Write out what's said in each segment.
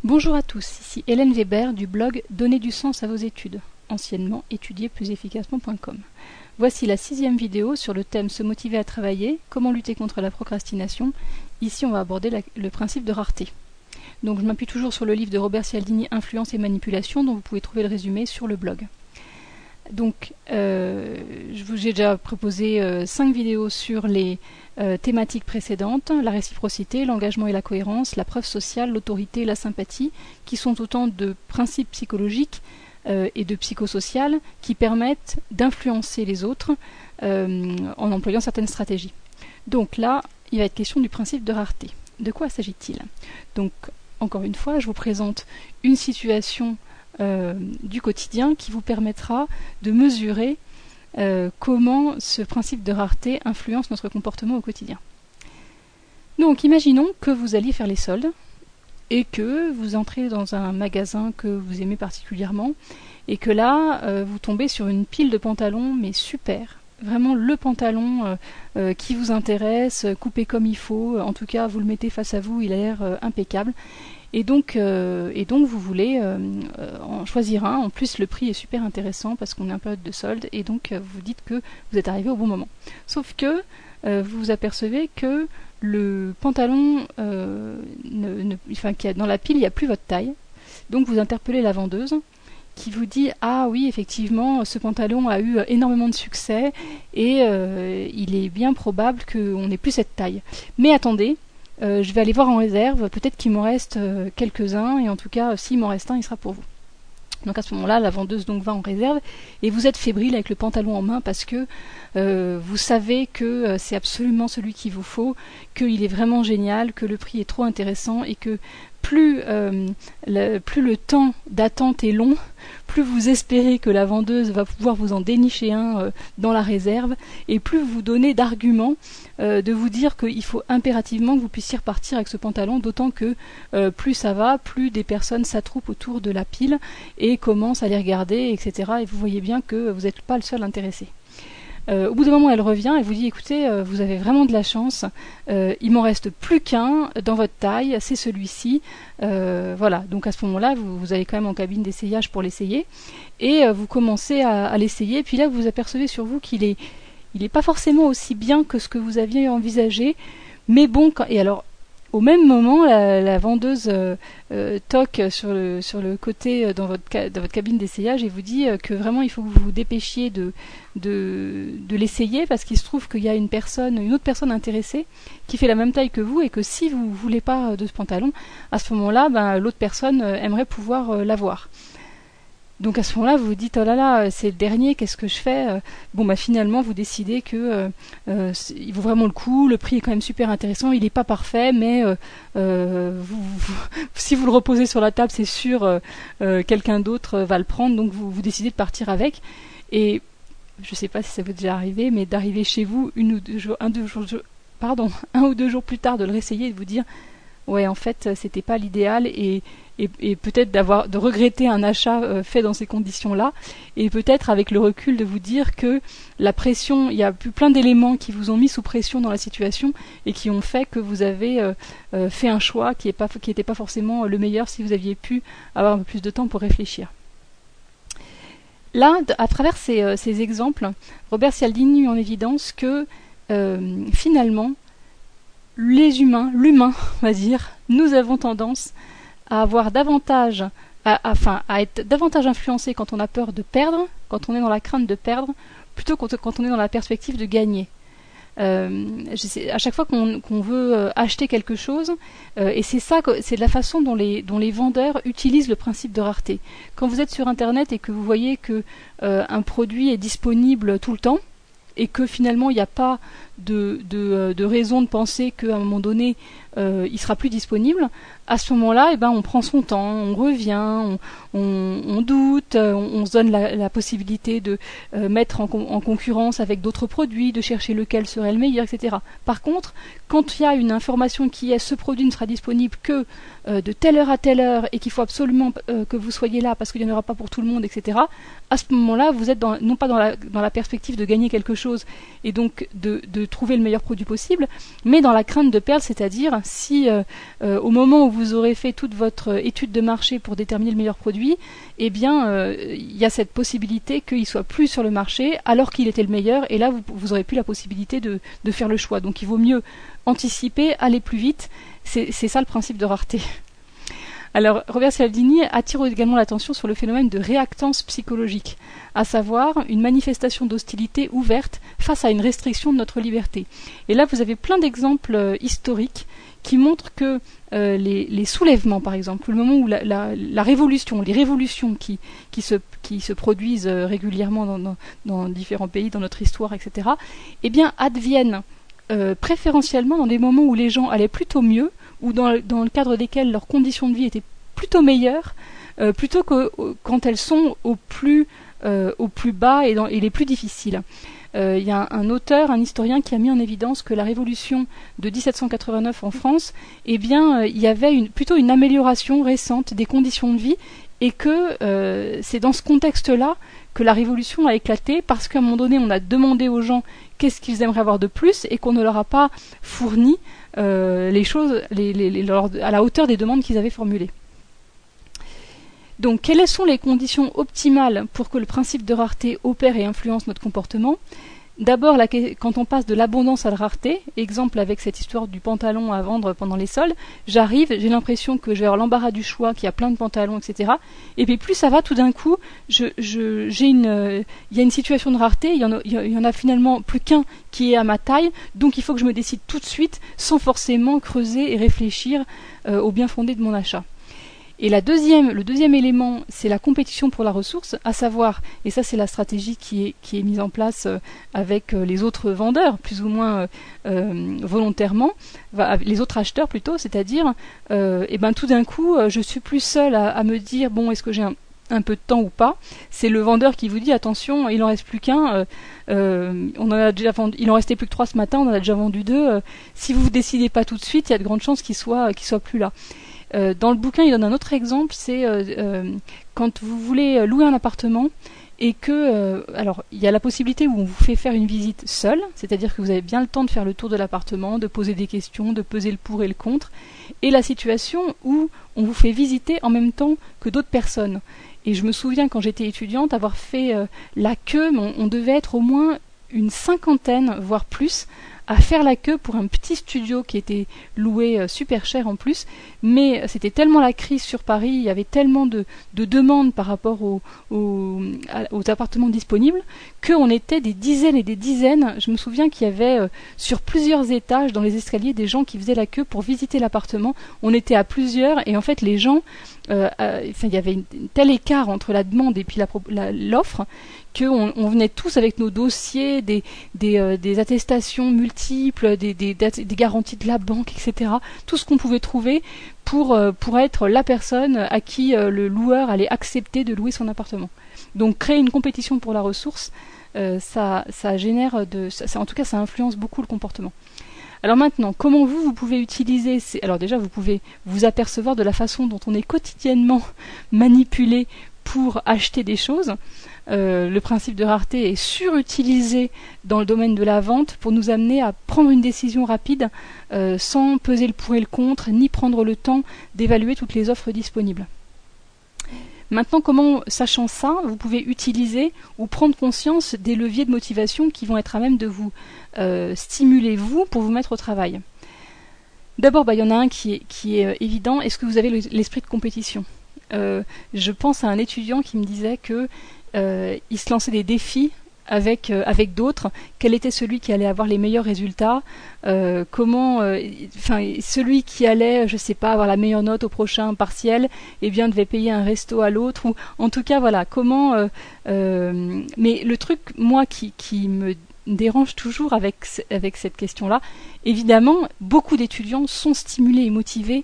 Bonjour à tous, ici Hélène Weber du blog Donner du sens à vos études, anciennement étudierplusefficacement.com. Voici la 6e vidéo sur le thème Se motiver à travailler, comment lutter contre la procrastination. Ici on va aborder le principe de rareté. Donc je m'appuie toujours sur le livre de Robert Cialdini, Influence et manipulation, dont vous pouvez trouver le résumé sur le blog. Donc je vous ai déjà proposé 5 vidéos sur les thématiques précédentes, la réciprocité, l'engagement et la cohérence, la preuve sociale, l'autorité et la sympathie, qui sont autant de principes psychologiques et de psychosocial qui permettent d'influencer les autres en employant certaines stratégies. Donc là, il va être question du principe de rareté. De quoi s'agit-il? Donc, encore une fois, je vous présente une situation du quotidien qui vous permettra de mesurer comment ce principe de rareté influence notre comportement au quotidien. Donc imaginons que vous alliez faire les soldes et que vous entrez dans un magasin que vous aimez particulièrement et que là vous tombez sur une pile de pantalons mais super, vraiment le pantalon qui vous intéresse, coupé comme il faut, en tout cas vous le mettez face à vous, il a l'air impeccable. Et donc vous voulez en choisir un. En plus, le prix est super intéressant parce qu'on est en période de solde et donc vous dites que vous êtes arrivé au bon moment. Sauf que vous vous apercevez que le pantalon, dans la pile, il n'y a plus votre taille. Donc vous interpellez la vendeuse qui vous dit « Ah oui, effectivement, ce pantalon a eu énormément de succès et il est bien probable qu'on n'ait plus cette taille. Mais attendez, je vais aller voir en réserve, peut-être qu'il m'en reste quelques-uns, et en tout cas, s'il m'en reste un, il sera pour vous. » Donc à ce moment-là, la vendeuse donc va en réserve, et vous êtes fébrile avec le pantalon en main parce que vous savez que c'est absolument celui qu'il vous faut, qu'il est vraiment génial, que le prix est trop intéressant, et que plus le temps d'attente est long, plus vous espérez que la vendeuse va pouvoir vous en dénicher un dans la réserve, et plus vous donnez d'arguments de vous dire qu'il faut impérativement que vous puissiez repartir avec ce pantalon, d'autant que plus ça va, plus des personnes s'attroupent autour de la pile et commencent à les regarder, etc. Et vous voyez bien que vous n'êtes pas le seul intéressé. Au bout d'un moment, elle revient et vous dit « Écoutez, vous avez vraiment de la chance, il m'en reste plus qu'un dans votre taille, c'est celui-ci. » Voilà, donc à ce moment-là, vous allez quand même en cabine d'essayage pour l'essayer, et vous commencez à l'essayer, puis là, vous apercevez sur vous qu'il est pas forcément aussi bien que ce que vous aviez envisagé, mais bon, et alors, au même moment, la vendeuse toque sur le côté dans votre cabine d'essayage et vous dit que vraiment il faut que vous vous dépêchiez de l'essayer parce qu'il se trouve qu'il y a une autre personne intéressée qui fait la même taille que vous et que si vous ne voulez pas de ce pantalon, à ce moment-là, l'autre personne aimerait pouvoir l'avoir. Donc à ce moment-là, vous vous dites « Oh là là, c'est le dernier, qu'est-ce que je fais ?» Bon, finalement, vous décidez que il vaut vraiment le coup, le prix est quand même super intéressant, il n'est pas parfait, mais si vous le reposez sur la table, c'est sûr, quelqu'un d'autre va le prendre, donc vous décidez de partir avec. Et je ne sais pas si ça vous est déjà arrivé, mais d'arriver chez vous un ou deux jours plus tard, de le réessayer et de vous dire « Ouais, en fait, c'était pas l'idéal » et peut-être de regretter un achat fait dans ces conditions-là, et peut-être avec le recul de vous dire que la pression, il y a plein d'éléments qui vous ont mis sous pression dans la situation et qui ont fait que vous avez fait un choix qui n'était pas forcément le meilleur si vous aviez pu avoir un peu plus de temps pour réfléchir. Là, à travers ces exemples, Robert Cialdini met en évidence que finalement, l'humain, on va dire, nous avons tendance à avoir davantage, à être davantage influencé quand on a peur de perdre, quand on est dans la crainte de perdre, plutôt que quand on est dans la perspective de gagner. À chaque fois qu'on veut acheter quelque chose, et c'est de la façon dont les vendeurs utilisent le principe de rareté. Quand vous êtes sur Internet et que vous voyez que un produit est disponible tout le temps, et que finalement il n'y a pas de raison de penser qu'à un moment donné il sera plus disponible, à ce moment-là, on prend son temps, on revient, on doute, on se donne la possibilité de mettre en concurrence avec d'autres produits, de chercher lequel serait le meilleur, etc. Par contre, quand il y a une information qui est « ce produit ne sera disponible que de telle heure à telle heure et qu'il faut absolument que vous soyez là parce qu'il n'y en aura pas pour tout le monde, etc. », à ce moment-là, vous êtes non pas dans la perspective de gagner quelque chose et donc de trouver le meilleur produit possible, mais dans la crainte de perdre, c'est-à-dire si au moment où vous aurez fait toute votre étude de marché pour déterminer le meilleur produit, eh bien il y a cette possibilité qu'il soit plus sur le marché alors qu'il était le meilleur, et là vous aurez plus la possibilité de faire le choix. Donc il vaut mieux anticiper, aller plus vite. C'est ça le principe de rareté. Alors, Robert Cialdini attire également l'attention sur le phénomène de réactance psychologique, à savoir une manifestation d'hostilité ouverte face à une restriction de notre liberté. Et là, vous avez plein d'exemples historiques qui montrent que les soulèvements, par exemple, le moment où la révolution, les révolutions qui se produisent régulièrement dans différents pays, dans notre histoire, etc., eh bien, adviennent préférentiellement dans des moments où les gens allaient plutôt mieux, ou dans le cadre desquels leurs conditions de vie étaient plutôt meilleures, plutôt que quand elles sont au plus bas et les plus difficiles. Il y a un auteur, un historien qui a mis en évidence que la révolution de 1789 en France, eh bien, il y avait plutôt une amélioration récente des conditions de vie, et que c'est dans ce contexte-là que la révolution a éclaté, parce qu'à un moment donné, on a demandé aux gens qu'est-ce qu'ils aimeraient avoir de plus, et qu'on ne leur a pas fourni les choses à la hauteur des demandes qu'ils avaient formulées. Donc, quelles sont les conditions optimales pour que le principe de rareté opère et influence notre comportement ? D'abord, quand on passe de l'abondance à la rareté, exemple avec cette histoire du pantalon à vendre pendant les soldes, j'arrive, j'ai l'impression que je vais avoir l'embarras du choix, qu'il y a plein de pantalons, etc. Et puis plus ça va, tout d'un coup, il y a une situation de rareté, il y en a finalement plus qu'un qui est à ma taille, donc il faut que je me décide tout de suite, sans forcément creuser et réfléchir au bien fondé de mon achat. Et le deuxième élément, c'est la compétition pour la ressource, à savoir, et ça c'est la stratégie qui est mise en place avec les autres vendeurs, plus ou moins volontairement, les autres acheteurs plutôt, c'est-à-dire, et ben tout d'un coup, je suis plus seule à me dire, bon, est-ce que j'ai un peu de temps ou pas. C'est le vendeur qui vous dit, attention, il en reste plus qu'un, on en a déjà vendu, il en restait plus que 3 ce matin, on en a déjà vendu 2, si vous ne décidez pas tout de suite, il y a de grandes chances qu'il soit plus là. Dans le bouquin, il donne un autre exemple, c'est quand vous voulez louer un appartement et que, alors, il y a la possibilité où on vous fait faire une visite seule, c'est-à-dire que vous avez bien le temps de faire le tour de l'appartement, de poser des questions, de peser le pour et le contre, et la situation où on vous fait visiter en même temps que d'autres personnes. Et je me souviens, quand j'étais étudiante, avoir fait la queue, on devait être au moins une 50aine, voire plus, à faire la queue pour un petit studio qui était loué super cher en plus, mais c'était tellement la crise sur Paris, il y avait tellement de demandes par rapport aux appartements disponibles, qu'on était des dizaines et des dizaines. Je me souviens qu'il y avait sur plusieurs étages dans les escaliers des gens qui faisaient la queue pour visiter l'appartement. On était à plusieurs, et en fait les gens, il y avait un tel écart entre la demande et puis l'offre, qu'on venait tous avec nos dossiers, des attestations multiples, des garanties de la banque, etc. Tout ce qu'on pouvait trouver pour être la personne à qui le loueur allait accepter de louer son appartement. Donc créer une compétition pour la ressource, ça génère en tout cas ça influence beaucoup le comportement. Alors maintenant, comment vous pouvez utiliser alors déjà, vous pouvez vous apercevoir de la façon dont on est quotidiennement manipulé pour acheter des choses. Le principe de rareté est surutilisé dans le domaine de la vente pour nous amener à prendre une décision rapide sans peser le pour et le contre, ni prendre le temps d'évaluer toutes les offres disponibles. Maintenant, comment, sachant ça, vous pouvez utiliser ou prendre conscience des leviers de motivation qui vont être à même de vous stimuler, vous, pour vous mettre au travail. D'abord, il y en a un qui est évident. Est-ce que vous avez l'esprit de compétition ? Je pense à un étudiant qui me disait que il se lançait des défis avec d'autres, quel était celui qui allait avoir les meilleurs résultats, celui qui allait, je sais pas, avoir la meilleure note au prochain partiel, eh bien devait payer un resto à l'autre, ou en tout cas voilà, comment mais le truc, moi, qui me dérange toujours avec cette question-là, évidemment, beaucoup d'étudiants sont stimulés et motivés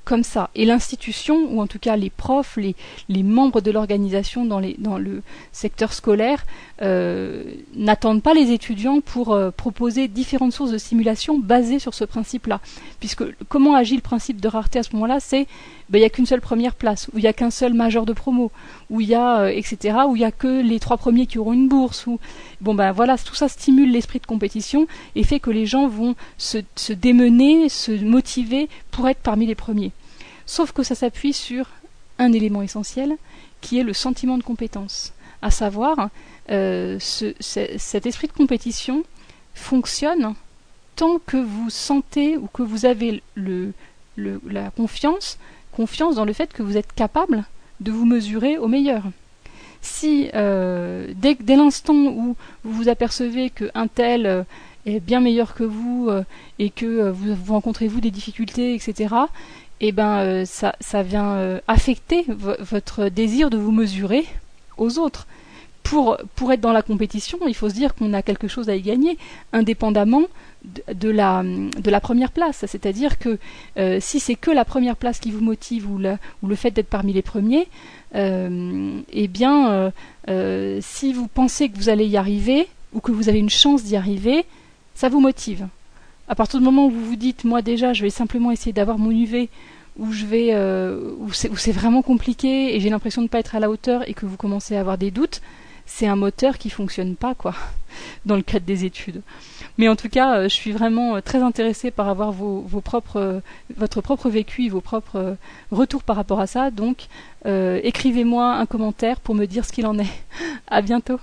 comme ça. Et l'institution, ou en tout cas les profs, les membres de l'organisation dans le secteur scolaire, n'attendent pas les étudiants pour proposer différentes sources de simulation basées sur ce principe-là. Puisque comment agit le principe de rareté à ce moment-là? C'est il n'y a qu'une seule première place, où il n'y a qu'un seul major de promo, où il y a, etc., où il n'y a que les 3 premiers qui auront une bourse. Voilà, tout ça stimule l'esprit de compétition et fait que les gens vont se démener, se motiver pour être parmi les premiers. Sauf que ça s'appuie sur un élément essentiel, qui est le sentiment de compétence. À savoir, cet esprit de compétition fonctionne tant que vous sentez ou que vous avez la confiance dans le fait que vous êtes capable de vous mesurer au meilleur. Si dès l'instant où vous vous apercevez qu'un tel est bien meilleur que vous et que vous rencontrez des difficultés, etc., ça vient affecter votre désir de vous mesurer aux autres. Pour être dans la compétition, il faut se dire qu'on a quelque chose à y gagner, indépendamment de la première place. C'est-à-dire que si c'est que la première place qui vous motive ou le fait d'être parmi les premiers, si vous pensez que vous allez y arriver ou que vous avez une chance d'y arriver, ça vous motive. À partir du moment où vous vous dites, moi déjà, je vais simplement essayer d'avoir mon UV, où c'est vraiment compliqué et j'ai l'impression de ne pas être à la hauteur et que vous commencez à avoir des doutes, c'est un moteur qui fonctionne pas, dans le cadre des études. Mais en tout cas, je suis vraiment très intéressée par avoir votre propre vécu et vos propres retours par rapport à ça. Donc, écrivez-moi un commentaire pour me dire ce qu'il en est. À bientôt.